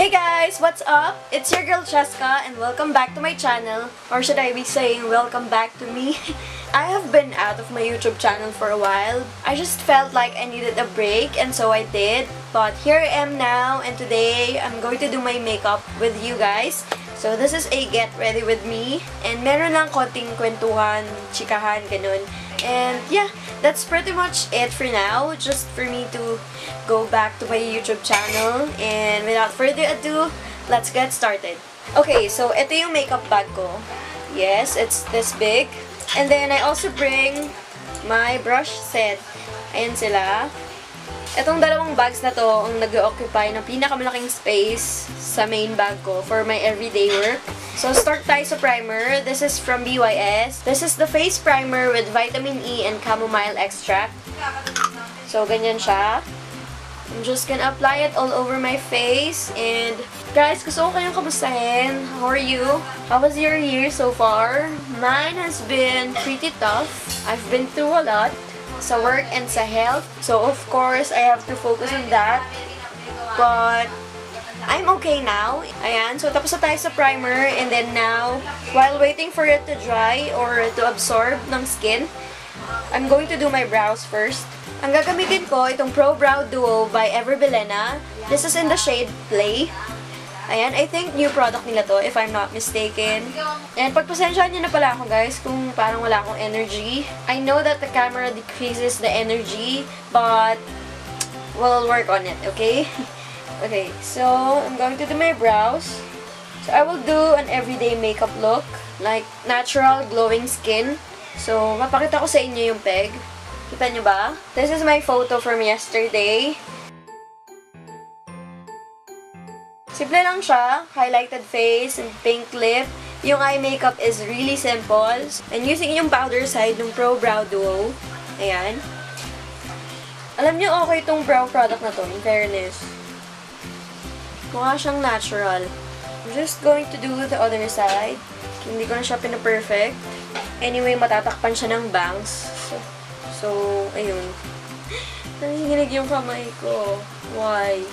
Hey guys! What's up? It's your girl Cheska and welcome back to my channel. Or should I be saying welcome back to me? I have been out of my YouTube channel for a while. I just felt like I needed a break and so I did. But here I am now and today I'm going to do my makeup with you guys. So this is a get ready with me and meron lang konting kwentuhan, chikahan, ganun. And yeah, that's pretty much it for now. Just for me to go back to my YouTube channel. And without further ado, let's get started. Okay, so ito yung makeup bag ko. Yes, it's this big. And then I also bring my brush set. Ayan sila. Itong dalawang bags na to ang nag-occupy ng pinakamalaking space sa main bag ko for my everyday work. So, start tayo sa primer. This is from BYS. This is the face primer with vitamin E and chamomile extract. So, ganyan siya. I'm just gonna apply it all over my face. And, guys, gusto ko kayong kamustahin. How are you? How was your year so far? Mine has been pretty tough. I've been through a lot sa work and sa health. So, of course, I have to focus on that. But, I'm okay now. Ayan. So, tapos na tayo sa primer. And then now, while waiting for it to dry or to absorb ng skin, I'm going to do my brows first. Ang gagamitin ko, itong Pro Brow Duo by Everbelena. This is in the shade Play. Ayan. I think new product nila to, if I'm not mistaken. And pagpasensyahan nyo na pala ako, guys, kung parang wala akong energy. I know that the camera decreases the energy, but we'll work on it, okay? Okay, so I'm going to do my brows. So I will do an everyday makeup look, like natural glowing skin. So mapakita ko sa inyo yung peg. Kita nyo ba? This is my photo from yesterday. Simple lang siya, highlighted face and pink lip. Yung eye makeup is really simple. And using yung powder side ng Pro Brow Duo. Ayan. Alam nyo, okay itong brow product na to, in fairness. Mukha siyang natural. I'm just going to do the other side. Hindi ko na siya pina-perfect. Anyway, matatakpan siya ng bangs. So ayun. Nanginginig yung kamay ko. Why?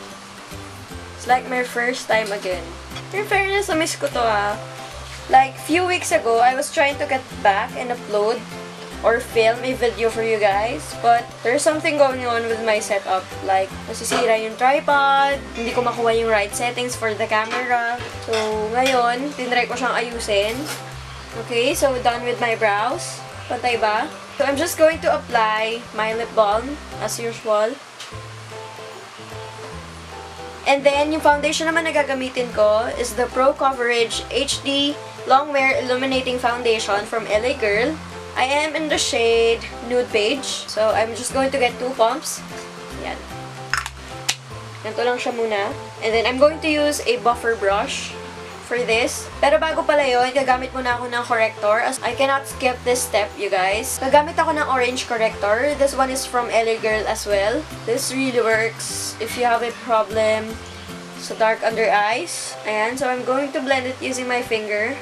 It's like my first time again. In fairness, na-miss ko to Like, few weeks ago, I was trying to get back and upload or film a video for you guys. But there's something going on with my setup. Like, nasisira yung tripod, hindi ko makuha yung right settings for the camera. So, ngayon, tinry ko siyang ayusin. Okay, so done with my brows. Pantay ba? So, I'm just going to apply my lip balm, as usual. And then, yung foundation naman na gagamitin ko is the Pro Coverage HD Longwear Illuminating Foundation from LA Girl. I am in the shade Nude Beige. So, I'm just going to get 2 pumps. Yan. Ganito lang siya muna. And then, I'm going to use a buffer brush for this. Pero bago pala yun, gagamit muna ako ng corrector. As I cannot skip this step, you guys. Gagamit ako ng orange corrector. This one is from LA Girl as well. This really works if you have a problem sa dark under eyes. Ayan. So, I'm going to blend it using my finger.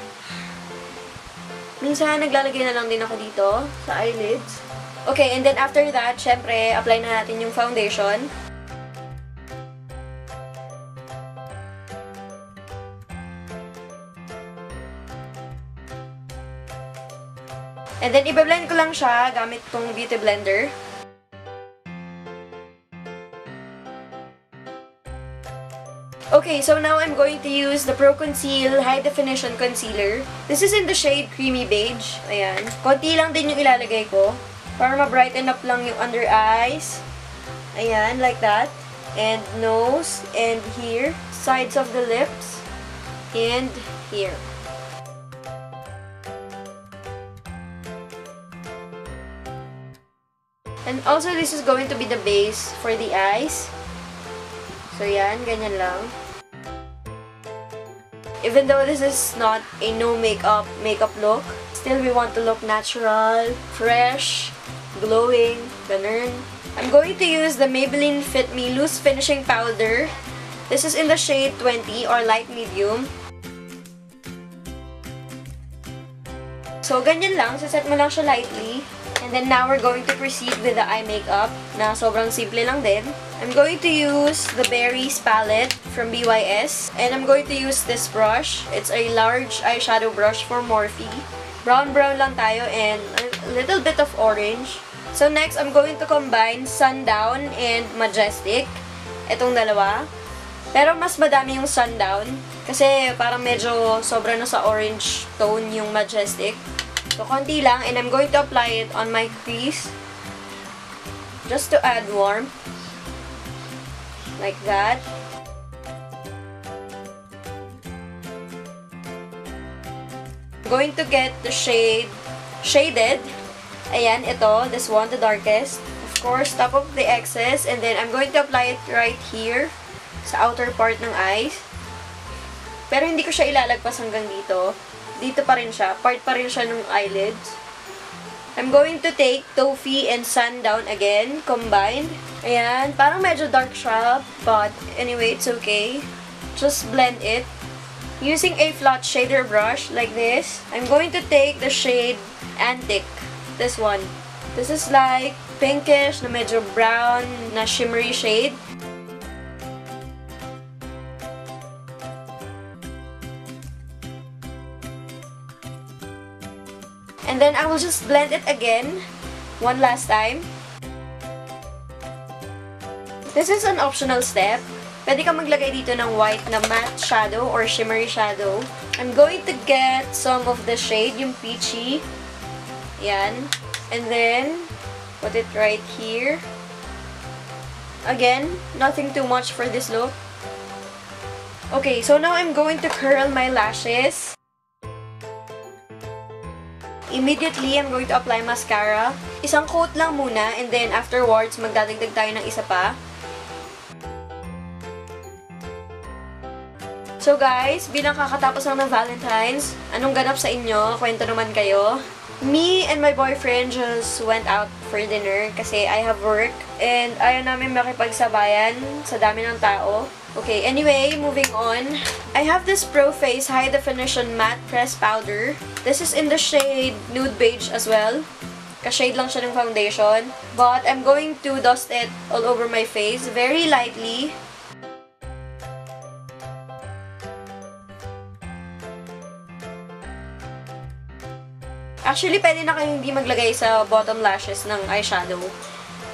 Minsan, naglalagay na lang din ako dito sa eyelids. Okay, and then after that, syempre, apply na natin yung foundation. And then, ibe-blend ko lang siya gamit tong beauty blender. Okay, so now I'm going to use the Pro Conceal High Definition Concealer. This is in the shade Creamy Beige. Ayan. Konti lang din yung ilalagay ko. Para ma-brighten up lang yung under eyes. Ayan, like that. And nose. And here. Sides of the lips. And here. And also, this is going to be the base for the eyes. So, yan. Ganyan lang. Even though this is not a no makeup look, still we want to look natural, fresh, glowing, ganun. I'm going to use the Maybelline Fit Me Loose Finishing Powder. This is in the shade 20 or light medium. So, ganyan lang. Saset mo lang siya lightly. And then now we're going to proceed with the eye makeup na sobrang simple lang din. I'm going to use the Berries palette from BYS. And I'm going to use this brush. It's a large eyeshadow brush for Morphe. Brown lang tayo and a little bit of orange. So next, I'm going to combine Sundown and Majestic. Itong dalawa. Pero mas madami yung Sundown. Kasi parang medyo sobra na sa orange tone yung Majestic. So, konti lang. And I'm going to apply it on my crease. Just to add warmth. Like that. I'm going to get the shade Shaded. Ayan, ito. This one, the darkest. Of course, top of the excess. And then, I'm going to apply it right here. Sa outer part ng eyes. Pero hindi ko siya ilalagpas hanggang dito. Dito pa rin siya. Part pa rin siya ng eyelids. I'm going to take Toffee and Sundown again, combined. Ayan. Parang medyo dark siya. But anyway, it's okay. Just blend it. Using a flat shader brush like this, I'm going to take the shade Antique. This one. This is like pinkish na medyo brown na shimmery shade. And then, I will just blend it again, one last time. This is an optional step. Pwede ka maglagay dito ng white na matte shadow or shimmery shadow. I'm going to get some of the shade, yung peachy. Yan. And then, put it right here. Again, nothing too much for this look. Okay, so now I'm going to curl my lashes. Immediately, I'm going to apply mascara. Isang coat lang muna, and then afterwards, magdadagdag tayo ng isa pa. So guys, bilang kakatapos lang ng Valentine's, anong ganap sa inyo? Kwento naman kayo. Me and my boyfriend just went out for dinner kasi I have work and ayaw namin makipagsabayan sa dami ng tao. Okay, anyway, moving on. I have this Pro Face High Definition Matte Press Powder. This is in the shade Nude Beige as well. Ka-shade lang siya ng foundation. But I'm going to dust it all over my face very lightly. Actually, pwede na kayong hindi maglagay sa bottom lashes ng eyeshadow.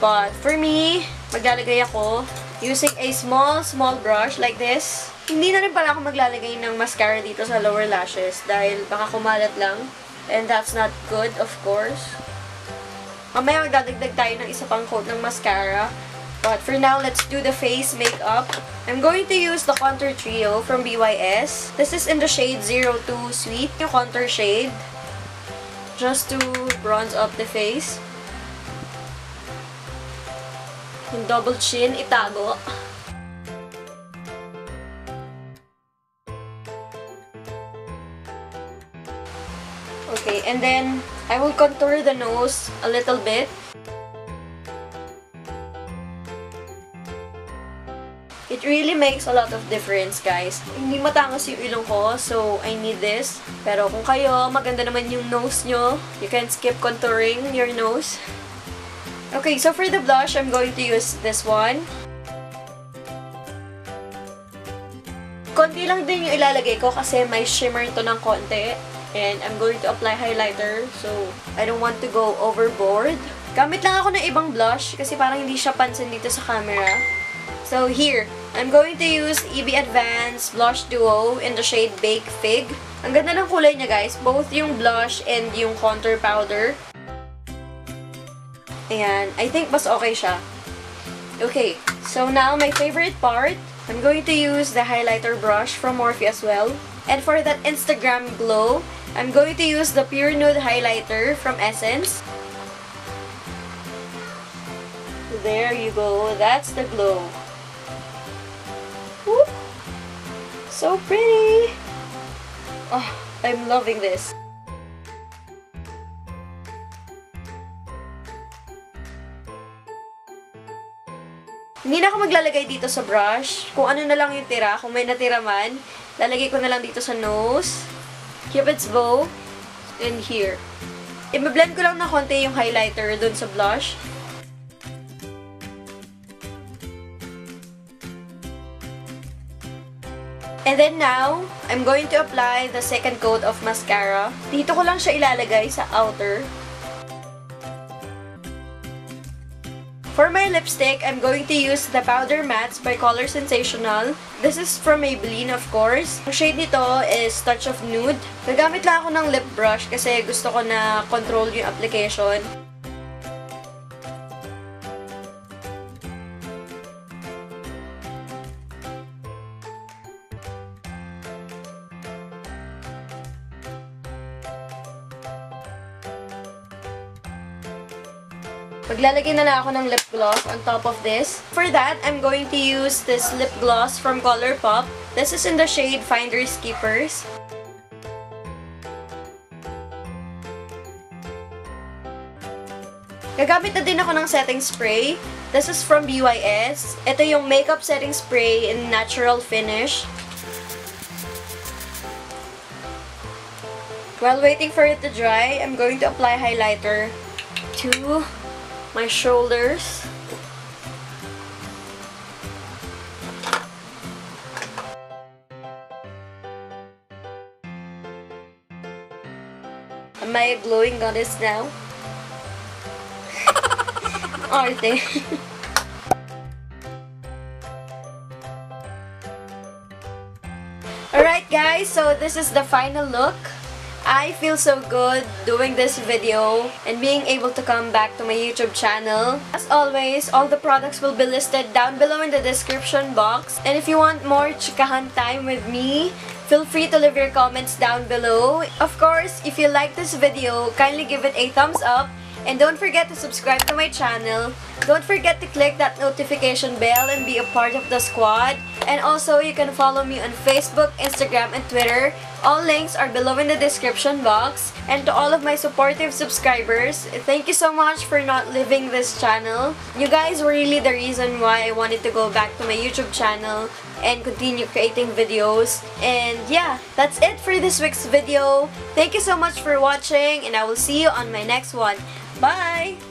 But for me, maglalagay ako using a small brush like this. Hindi na rin pala ako maglalagay ng mascara dito sa lower lashes dahil baka kumalat lang. And that's not good, of course. Mamaya magdadagdag tayo ng isa pang coat ng mascara. But for now, let's do the face makeup. I'm going to use the Contour Trio from BYS. This is in the shade 02 Sweet, yung contour shade. Just to bronze up the face. Yung double chin, itago. Okay, and then I will contour the nose a little bit. It really makes a lot of difference, guys. Hindi matangos yung ilong ko, so I need this. Pero kung kayo, maganda naman yung nose nyo, you can skip contouring your nose. Okay, so for the blush, I'm going to use this one. Konti lang din yung ilalagay ko kasi may shimmer to ng konti. And I'm going to apply highlighter, so I don't want to go overboard. Gamit lang ako ng ibang blush kasi parang hindi siya pansin dito sa camera. So here, I'm going to use EB Advanced Blush Duo in the shade Baked Fig. Ang ganda ng kulay niya, guys. Both yung blush and yung contour powder. Ayan. I think mas okay siya. Okay. So now, my favorite part, I'm going to use the highlighter brush from Morphe as well. And for that Instagram glow, I'm going to use the Pure Nude Highlighter from Essence. There you go. That's the glow. Whoop. So pretty! Oh, I'm loving this. Hindi na ako maglalagay dito sa brush. Kung ano na lang yung tira, kung may natira man, lalagay ko na lang dito sa nose, Cupid's bow, and here. I-blend ko lang na konti yung highlighter dun sa blush. And then now, I'm going to apply the second coat of mascara. Dito ko lang siya ilalagay sa outer. For my lipstick, I'm going to use the Powder Mattes by Color Sensational. This is from Maybelline, of course. Ang shade nito is Touch of Nude. Gagamit lang ako ng lip brush kasi gusto ko na control yung application. Maglalagay na lang ako ng lip gloss on top of this. For that, I'm going to use this lip gloss from ColourPop. This is in the shade Finders Keepers. Gagamit na din ako ng setting spray. This is from BYS. Ito yung makeup setting spray in natural finish. While waiting for it to dry, I'm going to apply highlighter to my shoulders. Am I a glowing goddess now? Arte. Alright guys, so this is the final look. I feel so good doing this video and being able to come back to my YouTube channel. As always, all the products will be listed down below in the description box. And if you want more chikahan time with me, feel free to leave your comments down below. Of course, if you like this video, kindly give it a thumbs up. And don't forget to subscribe to my channel. Don't forget to click that notification bell and be a part of the squad. And also, you can follow me on Facebook, Instagram, and Twitter. All links are below in the description box. And to all of my supportive subscribers, thank you so much for not leaving this channel. You guys were really the reason why I wanted to go back to my YouTube channel and continue creating videos. And yeah, that's it for this week's video. Thank you so much for watching, and I will see you on my next one. Bye!